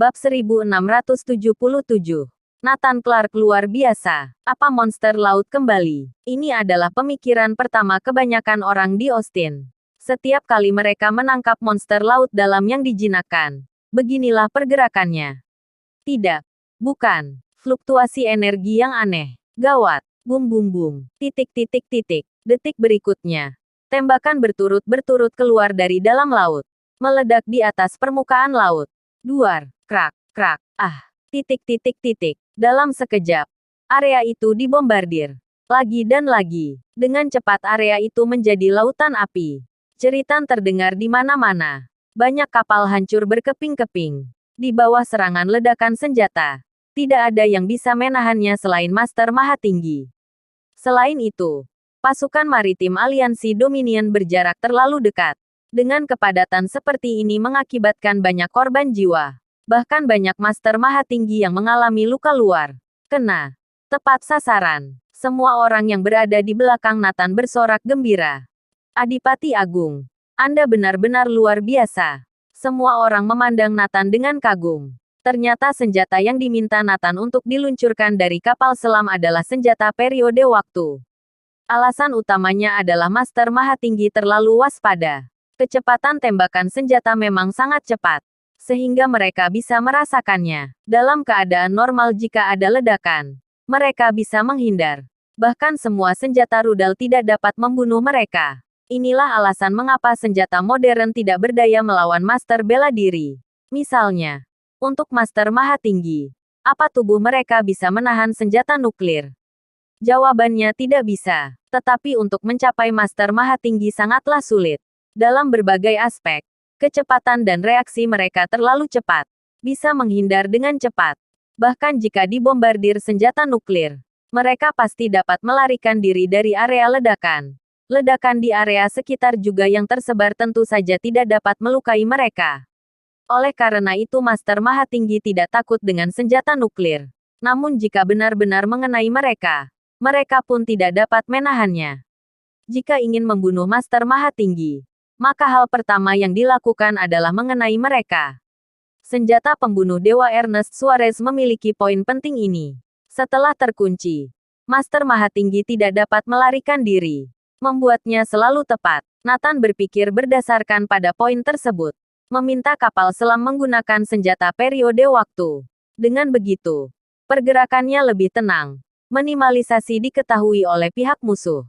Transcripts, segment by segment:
Bab 1677. Nathan Clark luar biasa. Apa monster laut kembali? Ini adalah pemikiran pertama kebanyakan orang di Austin. Setiap kali mereka menangkap monster laut dalam yang dijinakkan. Beginilah pergerakannya. Tidak. Bukan. Fluktuasi energi yang aneh. Gawat. Bum bum bum. Titik titik titik. Detik berikutnya. Tembakan berturut-berturut keluar dari dalam laut. Meledak di atas permukaan laut. Duar. Krak. Krak. Ah. Titik titik titik. Dalam sekejap. Area itu dibombardir. Lagi dan lagi. Dengan cepat area itu menjadi lautan api. Jeritan terdengar di mana-mana. Banyak kapal hancur berkeping-keping. Di bawah serangan ledakan senjata. Tidak ada yang bisa menahannya selain Master Mahatinggi. Selain itu, pasukan maritim aliansi Dominion berjarak terlalu dekat. Dengan kepadatan seperti ini mengakibatkan banyak korban jiwa. Bahkan banyak Master Mahatinggi yang mengalami luka luar. Kena. Tepat sasaran. Semua orang yang berada di belakang Nathan bersorak gembira. Adipati Agung. Anda benar-benar luar biasa. Semua orang memandang Nathan dengan kagum. Ternyata senjata yang diminta Nathan untuk diluncurkan dari kapal selam adalah senjata periode waktu. Alasan utamanya adalah Master Mahatinggi terlalu waspada. Kecepatan tembakan senjata memang sangat cepat, sehingga mereka bisa merasakannya. Dalam keadaan normal jika ada ledakan, mereka bisa menghindar. Bahkan semua senjata rudal tidak dapat membunuh mereka. Inilah alasan mengapa senjata modern tidak berdaya melawan Master bela diri. Misalnya, untuk Master Mahatinggi, apa tubuh mereka bisa menahan senjata nuklir? Jawabannya tidak bisa. Tetapi untuk mencapai Master Mahatinggi sangatlah sulit. Dalam berbagai aspek, kecepatan dan reaksi mereka terlalu cepat. Bisa menghindar dengan cepat. Bahkan jika dibombardir senjata nuklir, mereka pasti dapat melarikan diri dari area ledakan. Ledakan di area sekitar juga yang tersebar tentu saja tidak dapat melukai mereka. Oleh karena itu Master Mahatinggi tidak takut dengan senjata nuklir. Namun jika benar-benar mengenai mereka, mereka pun tidak dapat menahannya. Jika ingin membunuh Master Mahatinggi, maka hal pertama yang dilakukan adalah mengenai mereka. Senjata pembunuh dewa Ernest Suarez memiliki poin penting ini. Setelah terkunci, Master Mahatinggi tidak dapat melarikan diri. Membuatnya selalu tepat. Nathan berpikir berdasarkan pada poin tersebut. Meminta kapal selam menggunakan senjata periode waktu. Dengan begitu, pergerakannya lebih tenang. Minimalisasi diketahui oleh pihak musuh.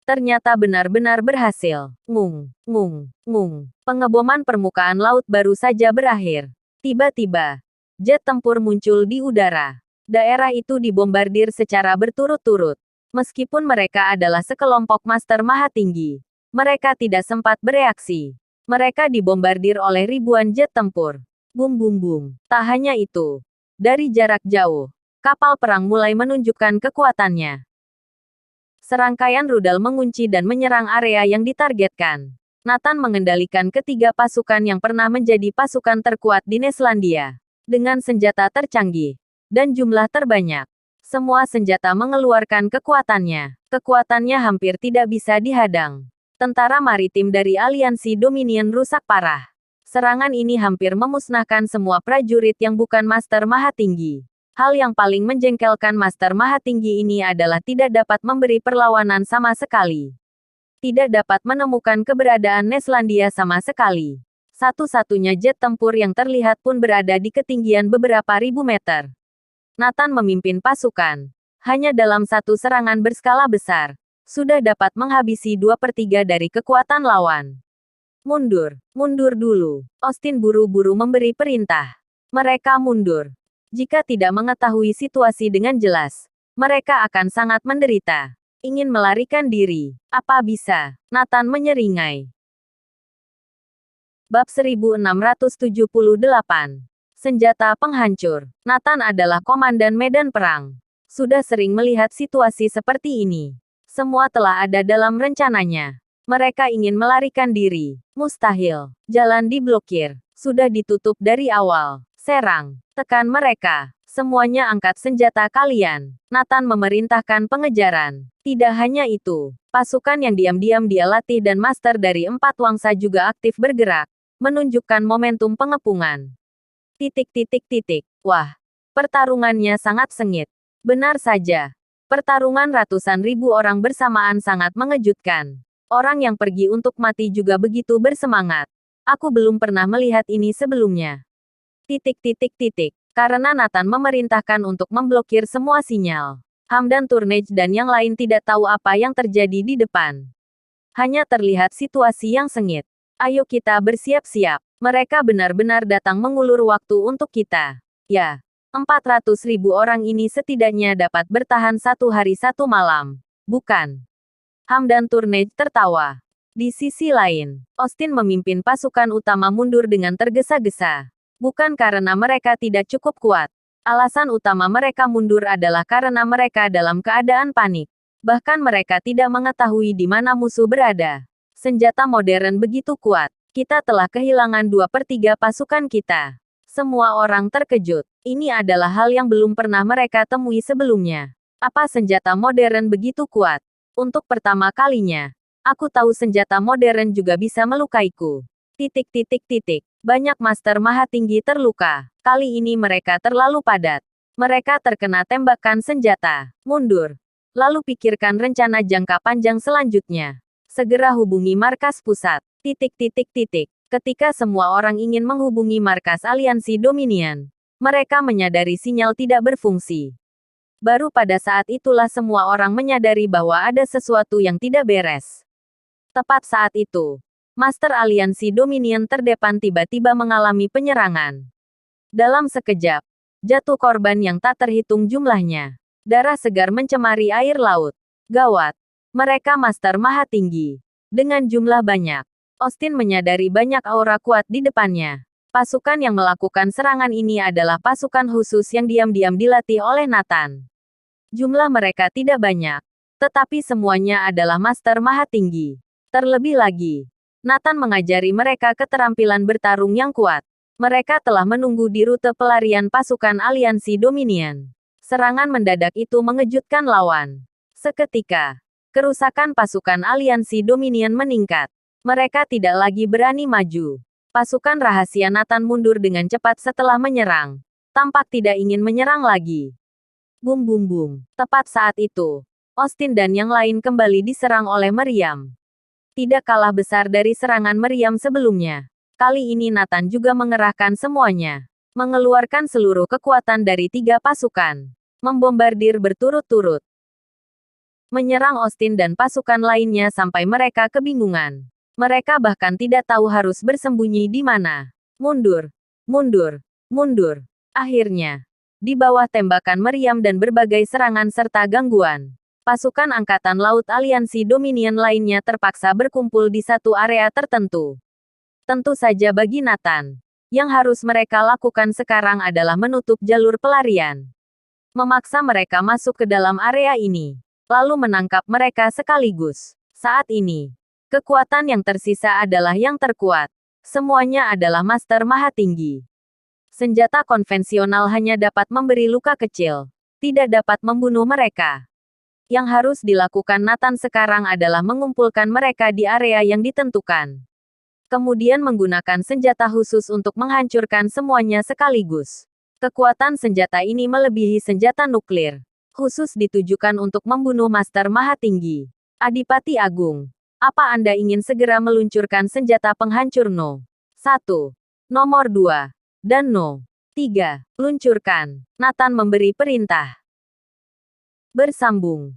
Ternyata benar-benar berhasil. Ngung, ngung, ngung. Pengeboman permukaan laut baru saja berakhir. Tiba-tiba, jet tempur muncul di udara. Daerah itu dibombardir secara berturut-turut. Meskipun mereka adalah sekelompok Master Mahatinggi, mereka tidak sempat bereaksi. Mereka dibombardir oleh ribuan jet tempur. Bum bum bum. Tak hanya itu. Dari jarak jauh, kapal perang mulai menunjukkan kekuatannya. Serangkaian rudal mengunci dan menyerang area yang ditargetkan. Nathan mengendalikan ketiga pasukan yang pernah menjadi pasukan terkuat di Neselandia. Dengan senjata tercanggih dan jumlah terbanyak. Semua senjata mengeluarkan kekuatannya. Kekuatannya hampir tidak bisa dihadang. Tentara maritim dari aliansi Dominion rusak parah. Serangan ini hampir memusnahkan semua prajurit yang bukan Master Mahatinggi. Hal yang paling menjengkelkan Master Mahatinggi ini adalah tidak dapat memberi perlawanan sama sekali. Tidak dapat menemukan keberadaan Neselandia sama sekali. Satu-satunya jet tempur yang terlihat pun berada di ketinggian beberapa ribu meter. Nathan memimpin pasukan. Hanya dalam satu serangan berskala besar, sudah dapat menghabisi 2/3 dari kekuatan lawan. Mundur, mundur dulu. Austin buru-buru memberi perintah. Mereka mundur. Jika tidak mengetahui situasi dengan jelas, mereka akan sangat menderita. Ingin melarikan diri. Apa bisa? Nathan menyeringai. Bab 1678. Senjata penghancur. Nathan adalah komandan medan perang. Sudah sering melihat situasi seperti ini. Semua telah ada dalam rencananya. Mereka ingin melarikan diri. Mustahil. Jalan diblokir. Sudah ditutup dari awal. Serang. Tekan mereka. Semuanya angkat senjata kalian. Nathan memerintahkan pengejaran. Tidak hanya itu. Pasukan yang diam-diam dia latih dan master dari 4 wangsa juga aktif bergerak. Menunjukkan momentum pengepungan. Titik titik titik. Wah, pertarungannya sangat sengit. Benar saja. Pertarungan ratusan ribu orang bersamaan sangat mengejutkan. Orang yang pergi untuk mati juga begitu bersemangat. Aku belum pernah melihat ini sebelumnya. Titik titik titik. Karena Nathan memerintahkan untuk memblokir semua sinyal. Hamdan Turnage dan yang lain tidak tahu apa yang terjadi di depan. Hanya terlihat situasi yang sengit. Ayo kita bersiap-siap. Mereka benar-benar datang mengulur waktu untuk kita. Ya, 400.000 orang ini setidaknya dapat bertahan 1 hari 1 malam. Bukan? Hamdan Turnage tertawa. Di sisi lain, Austin memimpin pasukan utama mundur dengan tergesa-gesa. Bukan karena mereka tidak cukup kuat. Alasan utama mereka mundur adalah karena mereka dalam keadaan panik. Bahkan mereka tidak mengetahui di mana musuh berada. Senjata modern begitu kuat. Kita telah kehilangan 2/3 pasukan kita. Semua orang terkejut. Ini adalah hal yang belum pernah mereka temui sebelumnya. Apa senjata modern begitu kuat? Untuk pertama kalinya, aku tahu senjata modern juga bisa melukaiku. Titik titik titik. Banyak Master Maha Tinggi terluka. Kali ini mereka terlalu padat. Mereka terkena tembakan senjata. Mundur. Lalu pikirkan rencana jangka panjang selanjutnya. Segera hubungi markas pusat. Titik titik titik. Ketika semua orang ingin menghubungi markas aliansi Dominion, mereka menyadari sinyal tidak berfungsi. Baru pada saat itulah semua orang menyadari bahwa ada sesuatu yang tidak beres. Tepat saat itu, Master Aliansi Dominion terdepan tiba-tiba mengalami penyerangan. Dalam sekejap, jatuh korban yang tak terhitung jumlahnya. Darah segar mencemari air laut. Gawat. Mereka Master Maha Tinggi. Dengan jumlah banyak. Austin menyadari banyak aura kuat di depannya. Pasukan yang melakukan serangan ini adalah pasukan khusus yang diam-diam dilatih oleh Nathan. Jumlah mereka tidak banyak. Tetapi semuanya adalah Master Maha Tinggi. Terlebih lagi, Nathan mengajari mereka keterampilan bertarung yang kuat. Mereka telah menunggu di rute pelarian pasukan aliansi Dominion. Serangan mendadak itu mengejutkan lawan. Seketika, kerusakan pasukan aliansi Dominion meningkat. Mereka tidak lagi berani maju. Pasukan rahasia Nathan mundur dengan cepat setelah menyerang. Tampak tidak ingin menyerang lagi. Bum bum bum. Tepat saat itu, Austin dan yang lain kembali diserang oleh meriam. Tidak kalah besar dari serangan meriam sebelumnya. Kali ini Nathan juga mengerahkan semuanya. Mengeluarkan seluruh kekuatan dari 3 pasukan. Membombardir berturut-turut. Menyerang Austin dan pasukan lainnya sampai mereka kebingungan. Mereka bahkan tidak tahu harus bersembunyi di mana. Mundur. Mundur. Mundur. Akhirnya, di bawah tembakan meriam dan berbagai serangan serta gangguan, pasukan Angkatan Laut Aliansi Dominion lainnya terpaksa berkumpul di satu area tertentu. Tentu saja bagi Nathan, yang harus mereka lakukan sekarang adalah menutup jalur pelarian. Memaksa mereka masuk ke dalam area ini, lalu menangkap mereka sekaligus. Saat ini, kekuatan yang tersisa adalah yang terkuat. Semuanya adalah Master Maha Tinggi. Senjata konvensional hanya dapat memberi luka kecil, tidak dapat membunuh mereka. Yang harus dilakukan Nathan sekarang adalah mengumpulkan mereka di area yang ditentukan. Kemudian menggunakan senjata khusus untuk menghancurkan semuanya sekaligus. Kekuatan senjata ini melebihi senjata nuklir, khusus ditujukan untuk membunuh Master Maha Tinggi. Adipati Agung, apa Anda ingin segera meluncurkan senjata penghancur No. 1, nomor 2, dan No. 3, luncurkan. Nathan memberi perintah. Bersambung.